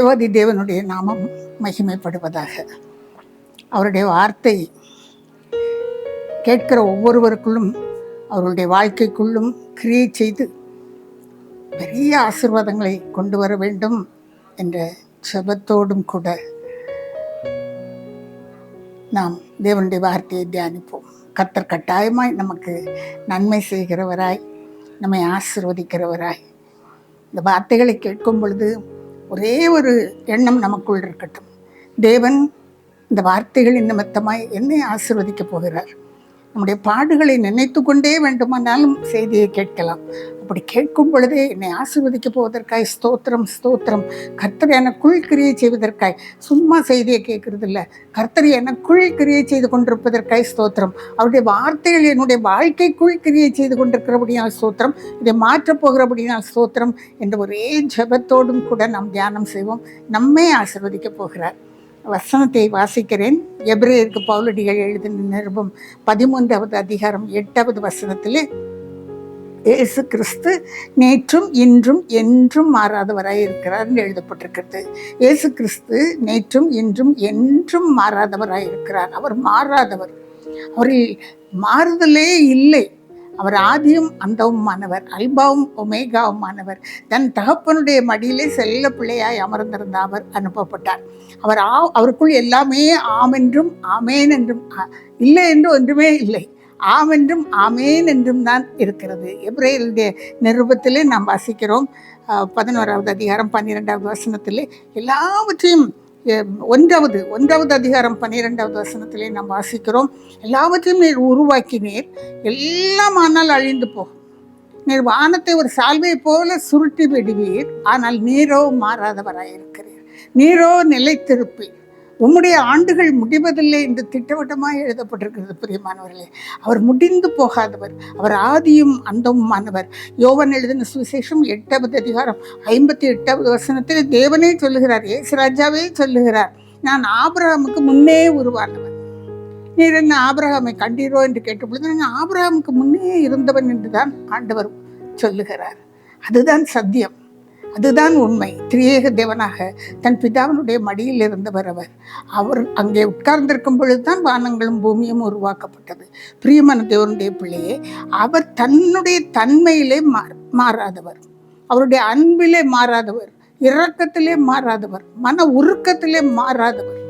தேவாதி தேவனுடைய நாமம் மகிமைப்படுவதாக. அவருடைய வார்த்தை கேட்கிற ஒவ்வொருவருக்குள்ளும் அவருடைய வாழ்க்கைக்குள்ளும் கிரியை செய்து பெரிய ஆசீர்வாதங்களை கொண்டு வர வேண்டும் என்ற ஜெபத்தோடும் கூட நாம் தேவனுடைய வார்த்தையை தியானிப்போம். கர்த்தர் கட்டாயமாய் நமக்கு நன்மை செய்கிறவராய், நம்மை ஆசீர்வதிக்கிறவராய். இந்த வார்த்தைகளை கேட்கும் பொழுது ஒரே ஒரு எண்ணம் நமக்குள் இருக்கட்டும்: தேவன் இந்த வார்த்தைகளின் நிமித்தமாய் என்னை ஆசீர்வதிக்கப் போகிறார். நம்முடைய பாடுகளை நினைத்து கொண்டே வேண்டுமானாலும் செய்தியை கேட்கலாம். அப்படி கேட்கும் பொழுதே என்னை ஆசீர்வதிக்க போவதற்காய் ஸ்தோத்திரம் ஸ்தோத்திரம். கர்த்தர் எனக்குள் கிரியை செய்வதற்காய், சும்மா செய்தியை கேட்கறது இல்லை, கர்த்தர் எனக்குள் கிரியை செய்து கொண்டிருப்பதற்காய் ஸ்தோத்திரம். அவருடைய வார்த்தைகள் என்னுடைய வாழ்க்கைக்குள் கிரியை செய்து கொண்டிருக்கிறபடியால் ஸ்தோத்திரம், இதை மாற்றப் போகிறபடியால் ஸ்தோத்திரம் என்ற ஒரே ஜெபத்தோடும் கூட நாம் தியானம் செய்வோம். நம்மை ஆசீர்வதிக்க போகிறார். வசனத்தை வாசிக்கிறேன். எபிரேயருக்கு பவுலடிகள் எழுதின நிருபம் 13வது அதிகாரம் 8வது வசனத்திலே, இயேசு கிறிஸ்து நேற்றும் இன்றும் என்றும் மாறாதவராய் இருக்கிறார் என்று எழுதப்பட்டிருக்கிறது. இயேசு கிறிஸ்து நேற்றும் இன்றும் என்றும் மாறாதவராய் இருக்கிறார். அவர் மாறாதவர், அவரில் மாறுதலே இல்லை. அவர் ஆதியும் அந்தவுமானவர், அல்பாவும் ஒமேகாவுமானவர். தன் தகப்பனுடைய மடியிலே செல்ல பிள்ளையாய் அமர்ந்திருந்த அவர் அனுப்பப்பட்டார். அவருக்குள் எல்லாமே ஆமென்றும் ஆமேன் என்றும், இல்லை என்று ஒன்றுமே இல்லை, ஆமென்றும் ஆமேன் என்றும் தான் இருக்கிறது. எபிரேயருடைய நிருபத்திலே நாம் வாசிக்கிறோம் 11வது அதிகாரம் 12வது வசனத்திலே எல்லாவற்றையும், 1வது அதிகாரம் 12வது வசனத்திலே நாம் வாசிக்கிறோம், எல்லாவற்றையும் நீர் உருவாக்கினீர், எல்லாம் ஆனால் அழிந்து போகும். நீர் வானத்தை ஒரு சால்வையை போல சுருட்டி விடுவீர், ஆனால் நீரோ மாறாதவராயிருக்கிறீர். நீரோ நிலைத்திருப்பீர். உம்முடைய ஆண்டுகள் முடிவதில்லை என்று திட்டவட்டமாக எழுதப்பட்டிருக்கிறது. பிரியமானவர்களே, அவர் முடிந்து போகாதவர், அவர் ஆதியும் அந்தவுமானவர். யோவான் எழுதின சுவிசேஷம் 8வது அதிகாரம் 58வது வசனத்தில் தேவனே சொல்லுகிறார், இயேசு ராஜாவே சொல்லுகிறார், நான் ஆபிரகாமுக்கு முன்னே உருவானவன். நீர் என்ன ஆபிரகாமை கண்டீரோ என்று கேட்டபொழுது, நான் ஆபிரகாமுக்கு முன்னே இருந்தவன் என்றுதான் ஆண்டவர் சொல்லுகிறார். அதுதான் சத்தியம், அதுதான் உண்மை. திரியேக தேவனாக தன் பிதாவினுடைய மடியில் இருந்தவர் அவர். அவர் அங்கே உட்கார்ந்திருக்கும் பொழுதுதான் வானங்களும் பூமியும் உருவாக்கப்பட்டது. பிரியமான தேவனுடைய பிள்ளையே, அவர் தன்னுடைய தன்மையிலே மாறாதவர், அவருடைய அன்பிலே மாறாதவர், இரக்கத்திலே மாறாதவர், மன உருக்கத்திலே மாறாதவர்,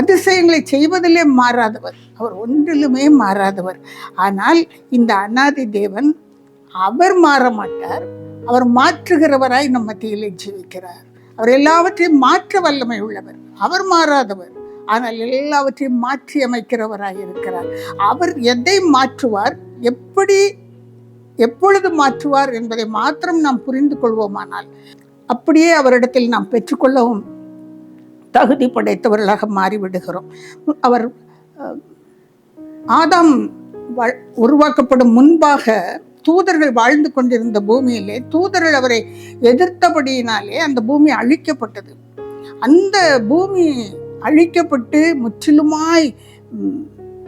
அதிசயங்களை செய்வதிலே மாறாதவர், அவர் ஒன்றிலுமே மாறாதவர். ஆனால் இந்த அநாதி தேவன், அவர் மாற மாட்டார், அவர் மாற்றுகிறவராய் நம் மத்தியிலே ஜீவிக்கிறார். அவர் எல்லாவற்றையும் மாற்ற வல்லமை உள்ளவர். அவர் மாறாதவர், ஆனால் எல்லாவற்றையும் மாற்றி அமைக்கிறவராய் இருக்கிறார். அவர் எதை மாற்றுவார், எப்படி எப்பொழுது மாற்றுவார் என்பதை மாத்திரம் நாம் புரிந்து கொள்வோமானால் அப்படியே அவரிடத்தில் நாம் பெற்றுக்கொள்ளவும் தகுதி படைத்தவர்களாக மாறிவிடுகிறோம். அவர் ஆதாம் உருவாக்கப்படும் முன்பாக தூதர்கள் வாழ்ந்து கொண்டிருந்த பூமியிலே தூதர்கள் அவரை எதிர்த்தபடியினாலே அந்த பூமி அழிக்கப்பட்டது. அந்த பூமி அழிக்கப்பட்டு முற்றிலுமாய்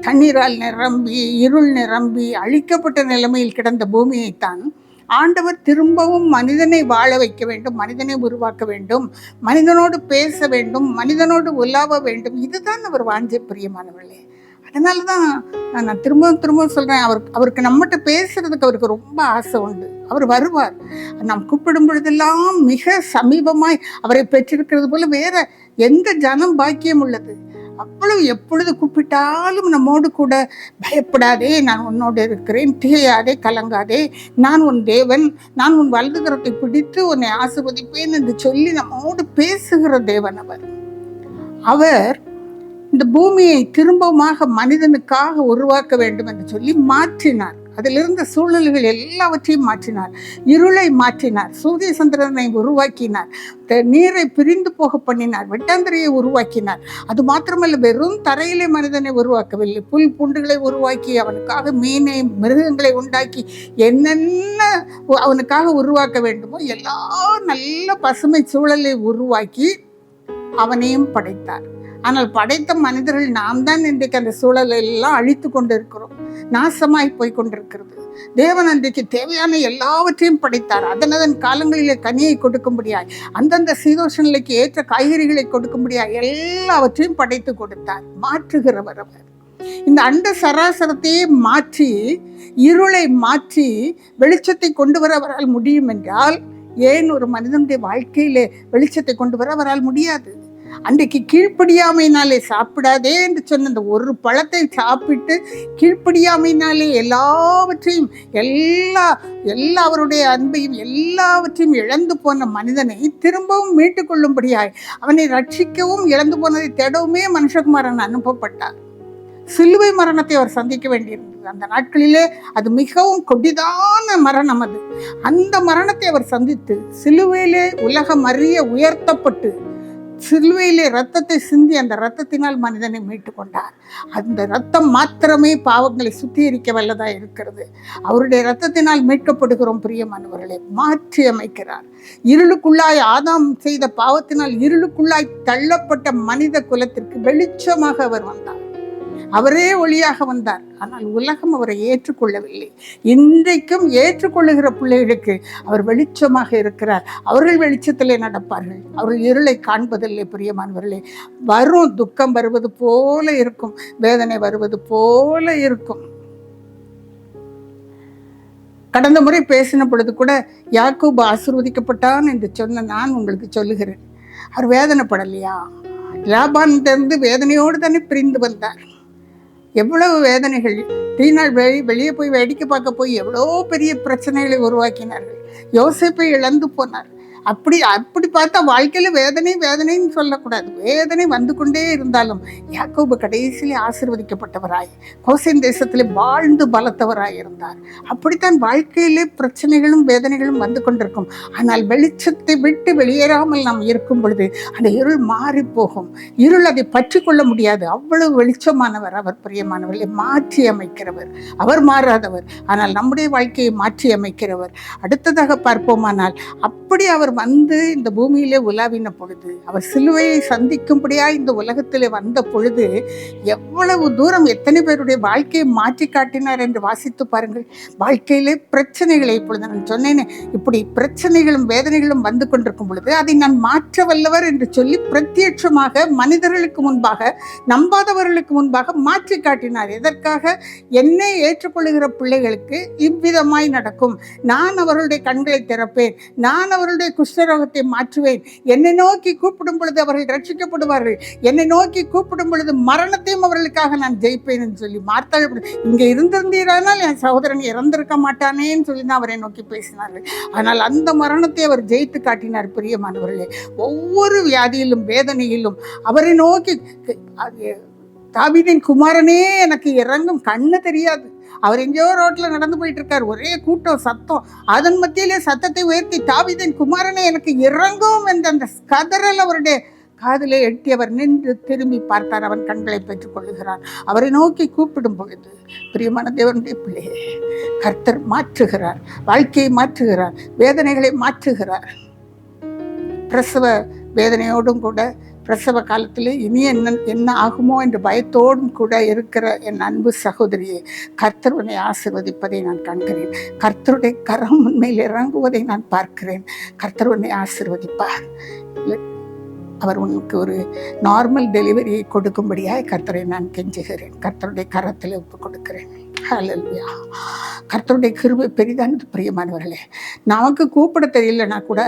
தண்ணீரால் நிரம்பி இருள் நிரம்பி அழிக்கப்பட்ட நிலைமையில் கிடந்த பூமியைத்தான் ஆண்டவர் திரும்பவும் மனிதனை வாழ வைக்க வேண்டும், மனிதனை உருவாக்க வேண்டும், மனிதனோடு பேச வேண்டும், மனிதனோடு உலாவ வேண்டும். இதுதான் அவர் வாஞ்ச. பிரியமானவர்களே, அதனால தான் நான் திரும்பவும் சொல்கிறேன், அவருக்கு நம்மகிட்ட பேசுறதுக்கு அவருக்கு ரொம்ப ஆசை உண்டு. அவர் வருவார். நாம் கூப்பிடும் பொழுதெல்லாம் மிக சமீபமாய் அவரை பெற்றிருக்கிறது போல வேற எந்த ஜனம் பாக்கியம் உள்ளது. அவ்வளவு எப்பொழுது கூப்பிட்டாலும் நம்மோடு கூட, பயப்படாதே, நான் உன்னோடு இருக்கிறேன், திகையாதே, கலங்காதே, நான் உன் தேவன், நான் உன் வலது கரத்தை பிடித்து உன்னை ஆசீர்வதிப்பேன் என்று சொல்லி நம்மோடு பேசுகிற தேவன் அவர். அவர் இந்த பூமியை திரும்பமாக மனிதனுக்காக உருவாக்க வேண்டும் என்று சொல்லி மாற்றினார். அதிலிருந்த சூழல்கள் எல்லாவற்றையும் மாற்றினார். இருளை மாற்றினார், சூரிய சந்திரனை உருவாக்கினார், நீரை பிரிந்து போக பண்ணினார், வெட்டாந்தரையை உருவாக்கினார். அது மாத்திரமல்ல, வெறும் தரையிலே மனிதனை உருவாக்கவில்லை, புல் பூண்டுகளை உருவாக்கி அவனுக்காக மீனை மிருகங்களை உண்டாக்கி என்னென்ன அவனுக்காக உருவாக்க வேண்டுமோ எல்லா நல்ல பசுமை சூழலை உருவாக்கி அவனையும் படைத்தார். ஆனால் படைத்த மனிதர்கள் நாம் தான் இன்றைக்கு அந்த சூழலை எல்லாம் அழித்து கொண்டு இருக்கிறோம். நாசமாய் போய் கொண்டிருக்கிறது. தேவன் அன்றைக்கு தேவையான எல்லாவற்றையும் படைத்தார். அதனதன் காலங்களிலே கனியை கொடுக்கும்படியாய், அந்தந்த சீதோஷ நிலைக்கு ஏற்ற காய்கறிகளை கொடுக்கும்படியாய் எல்லாவற்றையும் படைத்து கொடுத்தார். மாற்றுகிறவர் அவர். இந்த அண்ட சராசரத்தையே மாற்றி, இருளை மாற்றி வெளிச்சத்தை கொண்டு வர அவரால் முடியும் என்றால், ஏன் ஒரு மனிதனுடைய வாழ்க்கையிலே வெளிச்சத்தை கொண்டு வர அவரால் முடியாது? அன்றைக்கு கீழ்ப்படியாமையினாலே சாப்பிடாதே என்று சொன்ன அந்த ஒரு பழத்தை சாப்பிட்டு கீழ்ப்படியாமையினாலே எல்லாவற்றையும் எல்லா அவருடைய அன்பையும் எல்லாவற்றையும் இழந்து போன மனிதனை திரும்பவும் மீட்டுக்கொள்ளும்படியாய், அவனை ரட்சிக்கவும் இழந்து போனதை தேடவுமே மனுஷகுமாரன் அனுப்பப்பட்டார். சிலுவை மரணத்தை அவர் சந்திக்க வேண்டியிருந்தது. அந்த நாட்களிலே அது மிகவும் கொடிதான மரணம். அது அந்த மரணத்தை அவர் சந்தித்து சிலுவையிலே உலகம் அறிய உயர்த்தப்பட்டு சிலுவையிலே இரத்தத்தை சிந்தி அந்த இரத்தத்தினால் மனிதனை மீட்டு கொண்டார். அந்த இரத்தம் மாத்திரமே பாவங்களை சுத்திகரிக்க வல்லதா இருக்கிறது. அவருடைய இரத்தத்தினால் மீட்கப்படுகிறோம். பிரியமானவர்களே, மாற்றி அமைக்கிறார். இருளுக்குள்ளாய் ஆதாம் செய்த பாவத்தினால் இருளுக்குள்ளாய் தள்ளப்பட்ட மனித குலத்திற்கு வெளிச்சமாக அவர் வந்தார். அவரே ஒளியாக வந்தார். ஆனால் உலகம் அவரை ஏற்றுக்கொள்ளவில்லை. இன்றைக்கும் ஏற்றுக்கொள்ளுகிற பிள்ளைகளுக்கு அவர் வெளிச்சமாக இருக்கிறார். அவர்கள் வெளிச்சத்திலே நடப்பார்கள். அவர்கள் இருளை காண்பதில்லை. பிரியமானவர்களே, வரும் துக்கம் வருவது போல இருக்கும், வேதனை வருவது போல இருக்கும். கடந்த முறை பேசின பொழுது கூட யாக்கோபு ஆசீர்வதிக்கப்பட்டான் என்று சொன்ன நான் உங்களுக்கு சொல்லுகிறேன், அவர் வேதனைப்படலையா? லாபானிலிருந்து வேதனையோடு தானே பிரிந்து வந்தார். எவ்வளவு வேதனைகள்! தீநாள் வெளியே போய் வேடிக்கை பார்க்க போய் எவ்வளோ பெரிய பிரச்சனைகளை உருவாக்கினார்கள். யோசேப்பை இழந்து போனார். அப்படி பார்த்தா வாழ்க்கையில வேதனைன்னு சொல்லக்கூடாது. வேதனை வந்து கொண்டே இருந்தாலும் யாக்கோபு கடைசியிலே ஆசீர்வதிக்கப்பட்டவராய் கோசேன் தேசத்திலே வாழ்ந்து பலத்தவராய் இருந்தார். அப்படித்தான் வாழ்க்கையிலே பிரச்சனைகளும் வேதனைகளும் வந்து கொண்டிருக்கும். ஆனால் வெளிச்சத்தை விட்டு வெளியேறாமல் நாம் இருக்கும் பொழுது அந்த இருள் மாறி போகும். இருள் அதை பற்றி கொள்ள முடியாது. அவ்வளவு வெளிச்சமானவர் அவர். பிரியமானவர்களை மாற்றி அமைக்கிறவர். அவர் மாறாதவர். ஆனால் நம்முடைய வாழ்க்கையை மாற்றி அமைக்கிறவர். அடுத்ததாக பார்ப்போமானால், அப்படி அவர் வந்து இந்த பூமியிலே உலாவின பொழுது, அவர் சிலுவையை சந்திக்கும்படியா இந்த உலகத்திலே வந்த பொழுது எவ்வளவு தூரம் எத்தனை பேருடைய வாழ்க்கையை மாற்றி காட்டினார் என்று வாசித்து பாருங்கள். வாழ்க்கையிலே பிரச்சனைகளை, இப்பொழுது நான் சொன்னேனே, இப்படி பிரச்சனைகளும் வேதனைகளும் வந்து கொண்டிருக்கும் பொழுது அதை நான் மாற்ற வல்லவர் என்று சொல்லி பிரத்யட்சமாக மனிதர்களுக்கு முன்பாக, நம்பாதவர்களுக்கு முன்பாக மாற்றி காட்டினார். எதற்காக? என்னை ஏற்றுக்கொள்ளுகிற பிள்ளைகளுக்கு இவ்விதமாய் நடக்கும், நான் அவர்களுடைய கண்களை திறப்பேன், நான் அவர்களுடைய குஷ்டரோகத்தை மாற்றுவேன், என்னை நோக்கி கூப்பிடும் பொழுது அவர்கள் ரட்சிக்கப்படுவார்கள், என்னை நோக்கி கூப்பிடும் பொழுது மரணத்தையும் அவர்களுக்காக நான் ஜெயிப்பேன் என்று சொல்லி மார்த்தாள் இங்கே இருந்திருந்தீரானால் என் சகோதரன் இறந்திருக்க மாட்டானேன்னு சொல்லி தான் அவரை நோக்கி பேசினார்கள். ஆனால் அந்த மரணத்தை அவர் ஜெயித்து காட்டினார். பிரியமானவர்களே, ஒவ்வொரு வியாதியிலும் வேதனையிலும் அவரை நோக்கி, தாவீதின் குமாரனே எனக்கு இறங்கும், கண்ணு தெரியாது, அவர் எங்கேயோ ரோட்ல நடந்து போயிட்டு இருக்கார், ஒரே கூட்டம் சத்தம், அதன் மத்தியிலே சத்தத்தை உயர்த்தி தாவீதின் குமாரனே எனக்கு இறங்கும் என்ற அந்த கதறல் அவருடைய காதிலே எட்டி அவர் நின்று திரும்பி பார்த்தார். அவன் கண்களை பெற்றுக் கொள்ளுகிறார். அவரை நோக்கி கூப்பிடும் பொழுது, பிரியமான தேவனுடைய பிள்ளையே, கர்த்தர் மாற்றுகிறார், வாழ்க்கையை மாற்றுகிறார், வேதனைகளை மாற்றுகிறார். பிரசவ வேதனையோடும் கூட, பிரசவ காலத்தில் இனி என்ன ஆகுமோ என்று பயத்தோடும் கூட இருக்கிற என் அன்பு சகோதரியே, கர்த்தர் உன்னை ஆசீர்வதிப்பதை நான் காண்கிறேன். கர்த்தருடைய கரம் உண்மையில் இறங்குவதை நான் பார்க்கிறேன். கர்த்தர் உன்னை ஆசீர்வதிப்பார். அவர் உனக்கு ஒரு நார்மல் டெலிவரியை கொடுக்கும்படியாக கர்த்தரை நான் கெஞ்சுகிறேன். கர்த்தருடைய கரத்தில் ஒப்பு கொடுக்கிறேன். ஹல்லேலூயா. கர்த்தருடைய கிருபை பெரிதானது. பிரியமானவர்களே, நமக்கு கூப்பிட தெரியலன்னா கூட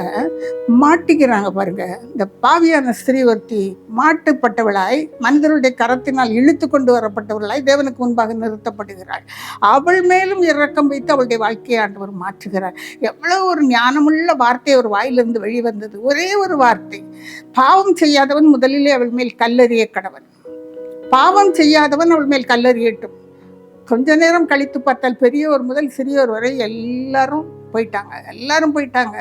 மாட்டிக்கிறாங்க பாருங்க. இந்த பாவியான ஸ்திரீ ஒருத்தி மாட்டுப்பட்டவளாய், மனிதருடைய கரத்தினால் இழுத்து கொண்டு வரப்பட்டவர்களாய் தேவனுக்கு முன்பாக நிறுத்தப்படுகிறாள். அவள் மேலும் இரக்கம் வைத்து அவளுடைய வாழ்க்கையை ஆண்டவர் மாற்றுகிறார். எவ்வளவு ஒரு ஞானமுள்ள வார்த்தை ஒரு வாயிலிருந்து வெளிவந்தது. ஒரே ஒரு வார்த்தை, பாவம் செய்யாதவன் முதலிலே அவள் மேல் கல்லெறிய கடவன். பாவம் செய்யாதவன் அவள் மேல் கல்லெறியட்டும். கொஞ்ச நேரம் கழித்து பார்த்தால் பெரியவர் முதல் சிறியோர் வரை எல்லாரும் போயிட்டாங்க.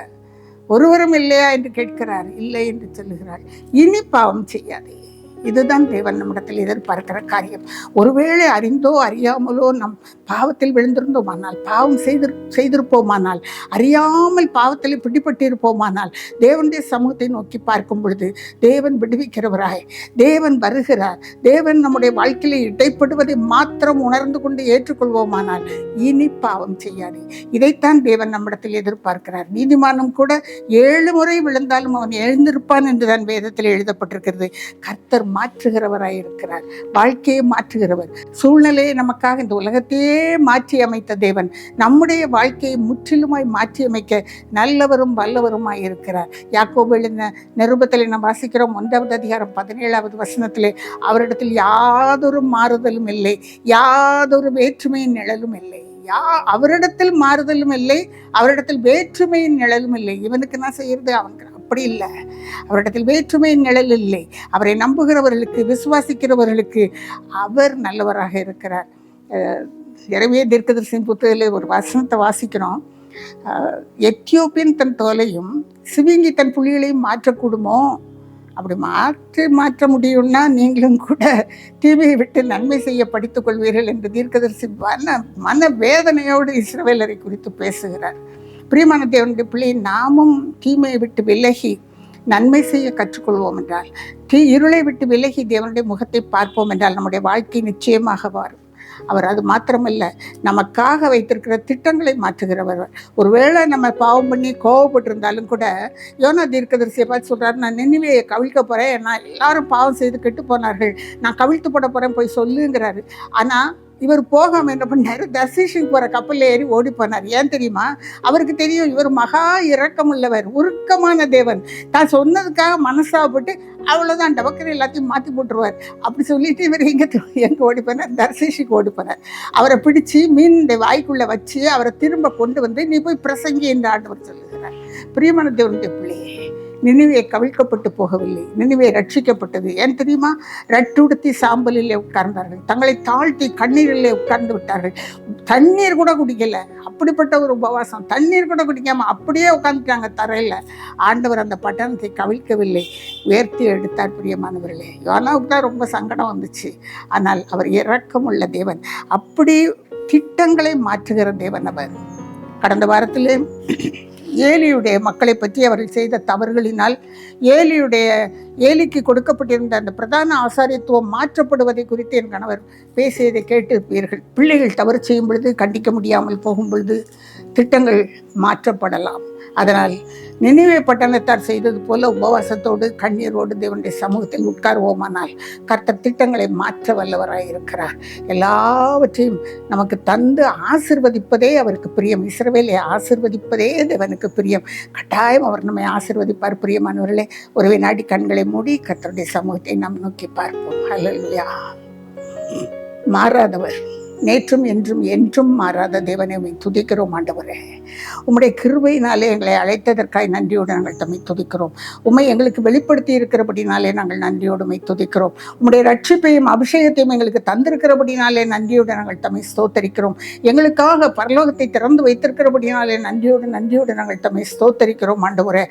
ஒருவரும் இல்லையா என்று கேட்கிறார். இல்லை என்று சொல்லுகிறார். இனி பாவம் செய்யாதே, இதுதான் தேவன் நம்மிடத்தில் எதிர்பார்க்கிற காரியம். ஒருவேளை அறிந்தோ அறியாமலோ நம் பாவத்தில் விழுந்திருந்தோமானால், பாவம் செய்திருப்போமானால், அறியாமல் பாவத்தில் பிடிபட்டிருப்போமானால், தேவனுடைய சமூகத்தை நோக்கி பார்க்கும் பொழுது தேவன் விடுவிக்கிறவராய், தேவன் வருகிறார். தேவன் நம்முடைய வாழ்க்கையில் இடைப்படுவதை மாத்திரம் உணர்ந்து கொண்டு ஏற்றுக்கொள்வோமானால் இனி பாவம் செய்யாது. இதைத்தான் தேவன் நம்மிடத்தில் எதிர்பார்க்கிறார். நீதிமானும் கூட 7 முறை விழுந்தாலும் அவன் எழுந்திருப்பான் என்றுதான் வேதத்தில் எழுதப்பட்டிருக்கிறது. கர்த்தர் மாற்றுகிறவராய் இருக்கிறார், வாழ்க்கையை மாற்றுகிறவர். சூழ்நிலையை நமக்காக இந்த உலகத்தையே மாற்றி அமைத்த தேவன் நம்முடைய வாழ்க்கையை முற்றிலுமாய் மாற்றி அமைக்க நல்லவரும் வல்லவருமாய் இருக்கிறார். யாக்கோபு எழுதின நிருபத்தில் நாம் வாசிக்கிறோம் 1வது அதிகாரம் 17வது வசனத்திலே, அவரிடத்தில் யாதொரு மாறுதலும் இல்லை, யாதொரு வேற்றுமையின் நிழலும் இல்லை. அவரிடத்தில் மாறுதலும் இல்லை, அவரிடத்தில் வேற்றுமையின் நிழலும் இல்லை. இவனுக்கு நான் செய்யறது அவனுக்கு அப்படி இல்லை. அவரிடத்தில் வேற்றுமையின் நிழல் இல்லை. அவரை நம்புகிறவர்களுக்கு, விசுவாசிக்கிறவர்களுக்கு அவர் நல்லவராக இருக்கிறார். எரேமியா தீர்க்கதரிசியின் புத்தகத்தில் ஒரு வசனத்தை வாசிக்கிறோம். எத்தியோப்பியன் தன் தோலையும் சிவிங்கி தன் புலிகளையும் மாற்றக்கூடுமோ? அப்படி மாற்ற முடியும்னா நீங்களும் கூட தீமையை விட்டு நன்மை செய்ய படித்துக் கொள்வீர்கள் என்று தீர்க்கதரிசி மன வேதனையோடு இஸ்ரவேலரை குறித்து பேசுகிறார். பிரியமான தேவனுடைய பிள்ளை, நாமும் தீமையை விட்டு விலகி நன்மை செய்ய கற்றுக்கொள்வோம் என்றால், இருளை விட்டு விலகி தேவனுடைய முகத்தை பார்ப்போம் என்றால் நம்முடைய வாழ்க்கை நிச்சயமாக வரும். அவர் அது மாத்திரமல்ல, நமக்காக வைத்திருக்கிற திட்டங்களை மாற்றுகிறவர். ஒருவேளை நம்ம பாவம் பண்ணி கோவப்பட்டிருந்தாலும் கூட, யோனா தீர்க்கதரிசியை பார்த்து சொல்கிறார், நான் நினிவேயை கவிழ்க்க போகிறேன், நான் எல்லாரும் பாவம் செய்து கெட்டு போனார்கள், நான் கவிழ்த்து போட போகிறேன், போய் சொல்லுங்கிறாரு. ஆனால் இவர் போகாமல் என்ன பண்ணார், தர்சீஷுக்கு போகிற கப்பலில் ஏறி ஓடி போனார். ஏன் தெரியுமா? அவருக்கு தெரியும் இவர் மகா இரக்கமுள்ளவர், உருக்கமான தேவன். தான் சொன்னதுக்காக மனசாப்பட்டு அவ்வளோதான் டபக்கரை எல்லாத்தையும் மாற்றி போட்டுருவார். அப்படி சொல்லிட்டு இவர் எங்கே ஓடி போனார், தர்சீஷுக்கு ஓடி போனார். அவரை பிடிச்சி மீன் வாய்க்குள்ளே வச்சு அவரை திரும்ப கொண்டு வந்து, நீ போய் பிரசங்கி என்று ஆண்டவர் சொல்லுகிறார். பிரியமான தேவனுடைய பிள்ளையே, நினிவே கவிழ்க்கப்பட்டு போகவில்லை, நினிவே ரட்சிக்கப்பட்டது. ஏன் தெரியுமா? ரட்டுடுத்தி சாம்பலிலே உட்கார்ந்தார்கள், தங்களை தாழ்த்தி கண்ணீரிலே உட்கார்ந்து விட்டார்கள், தண்ணீர் கூட குடிக்கல. அப்படிப்பட்ட ஒரு உபவாசம், தண்ணீர் கூட குடிக்காம அப்படியே உட்காந்துட்டாங்க தரையில். ஆண்டவர் அந்த பட்டணத்தை கவிழ்க்கவில்லை, உயர்த்தி எடுத்தார். பிரியமானவர்களே, யோனாவுக்கு தான் ரொம்ப சங்கடம் வந்துச்சு. ஆனால் அவர் இரக்கமுள்ள தேவன், அப்படி திட்டங்களை மாற்றுகிற தேவன் அவர். கடந்த வாரத்திலே ஏலியுடைய மக்களை பற்றி அவர்கள் செய்த தவறுகளினால் ஏலிக்கு கொடுக்கப்பட்டிருந்த அந்த பிரதான ஆசாரியத்துவம் மாற்றப்படுவதை குறித்து என் கணவர் பேசியதை கேட்டிருப்பீர்கள். பிள்ளைகள் தவறு செய்யும் பொழுது, கண்டிக்க முடியாமல் போகும் பொழுது திட்டங்கள் மாற்றப்படலாம். அதனால் நினிவே பட்டணத்தார் செய்தது போல உபவாசத்தோடு கண்ணீரோடு தேவனுடைய சமூகத்தில் உட்கார்வோமானால் கர்த்தர் திட்டங்களை மாற்ற வல்லவராய் இருக்கிறார். எல்லாவற்றையும் நமக்கு தந்து ஆசிர்வதிப்பதே அவருக்கு பிரியம். இஸ்ரவேலை ஆசிர்வதிப்பதே தேவனுக்கு பிரியம். கட்டாயம் அவர் நம்மை ஆசிர்வதிப்பார். பிரியமானவர்களே, ஒரு வினாடி கண்களை மூடி கர்த்தருடைய சமூகத்தை நாம் நோக்கி பார்ப்போம். ஹல்லேலூயா. மாறாதவர், நேற்றும் என்றும் என்றும் மாறாத தேவனை உம்மை துதிக்கிறோம். ஆண்டவரே, உம்முடைய கிருபையினாலே எங்களை அழைத்ததற்காய் நன்றியோடு நாங்கள் தம்மை துதிக்கிறோம். உம்மை எங்களுக்கு வெளிப்படுத்தி இருக்கிறபடினாலே நாங்கள் நன்றியோடு உம்மை துதிக்கிறோம். உம்முடைய ரட்சிப்பையும் அபிஷேகத்தையும் எங்களுக்கு தந்திருக்கிறபடினாலே நன்றியோடு நாங்கள் தம்மை ஸ்தோத்தரிக்கிறோம். எங்களுக்காக பரலோகத்தை திறந்து வைத்திருக்கிறபடினாலே நன்றியோடு நாங்கள் தம்மை ஸ்தோத்தரிக்கிறோம். ஆண்டவரே,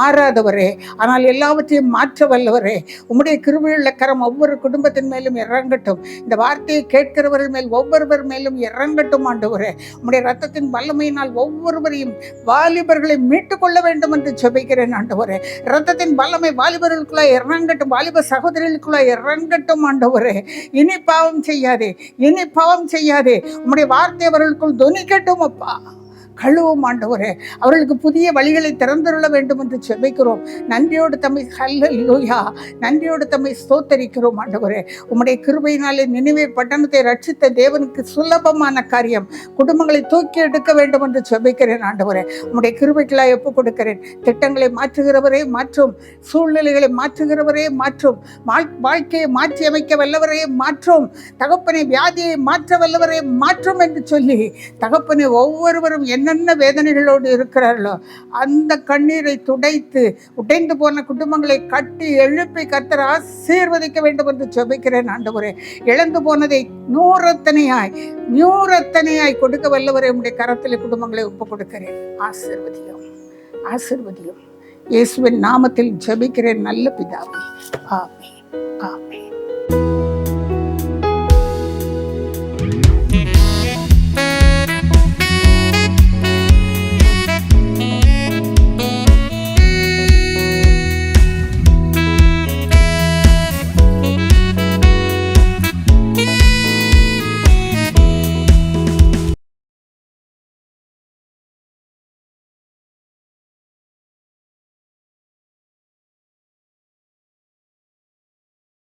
மாறாதவரே, ஆனால் எல்லாவற்றையும் மாற்ற வல்லவரே, உம்முடைய கிருபையுள்ள கரம் ஒவ்வொரு குடும்பத்தின் மேலும் இறங்கட்டும். இந்த வார்த்தையை கேட்கிறவர்கள் மேல் ஒவ்வொருவர் மேலும் இறங்கட்டும். ஆண்டவரே, உம்முடைய ரத்தத்தின் வல்லமையினால் ஒவ்வொருவரையும், வாலிபர்களை மீட்டுக் கொள்ள வேண்டும் என்று ஜெபிக்கிறேன். ஆண்டவரே, ரத்தத்தின் வல்லமை வாலிபர்களுக்குள்ள இறங்கட்டும், வாலிப சகோதரிகளுக்குள்ள இறங்கட்டும். ஆண்டவரே, இனி பாவம் செய்யாதே, இனி பாவம் செய்யாதே. உம்முடைய வார்த்தை அவர்களுக்குள் தொனிக்கட்டும். அப்பா, கழுவும். ஆண்டவரே, அவர்களுக்கு புதிய வழிகளை திறந்துள்ள வேண்டும் என்று ஜெபிக்கிறோம். நன்றியோடு தம்மை ஹல்லேலூயா, நன்றியோடு தம்மை ஸ்தோத்தரிக்கிறோம். ஆண்டவரே, உம்முடைய கிருபையினாலே நினிவே பட்டணத்தை ரட்சித்த தேவனுக்கு சுலபமான காரியம். குடும்பங்களை தூக்கி எடுக்க வேண்டும் என்று ஜெபிக்கிறேன். ஆண்டவரே, உம்முடைய கிருபைகளாய் ஒப்புக் கொடுக்கிறேன். திட்டங்களை மாற்றுகிறவரே மாற்றும், சூழ்நிலைகளை மாற்றுகிறவரே மாற்றும், வாழ்க்கையை மாற்றி அமைக்க வல்லவரே மாற்றும், தகப்பனை வியாதியை மாற்ற வல்லவரே மாற்றும் என்று சொல்லி, தகப்பனை ஒவ்வொருவரும் என்னென்ன வேதனைகளோடு இருக்கிறார்களோ அந்த கண்ணீரை துடைத்து உடைந்து போன குடும்பங்களை கட்டி எழுப்பி கர்த்தர் ஆசீர்வதிக்க வேண்டும் என்று ஜெபிக்கிறேன். ஆண்டவரே, இழந்து போனதை நூறத்தனையாய் கொடுக்க வல்லவரே, உம்முடைய கரத்தில் குடும்பங்களை ஒப்புக் கொடுக்கிறேன். ஆசீர்வதியும், ஆசீர்வதியும். இயேசுவின் நாமத்தில் ஜெபிக்கிறேன் நல்ல பிதாவே, ஆமென். ஆமென்.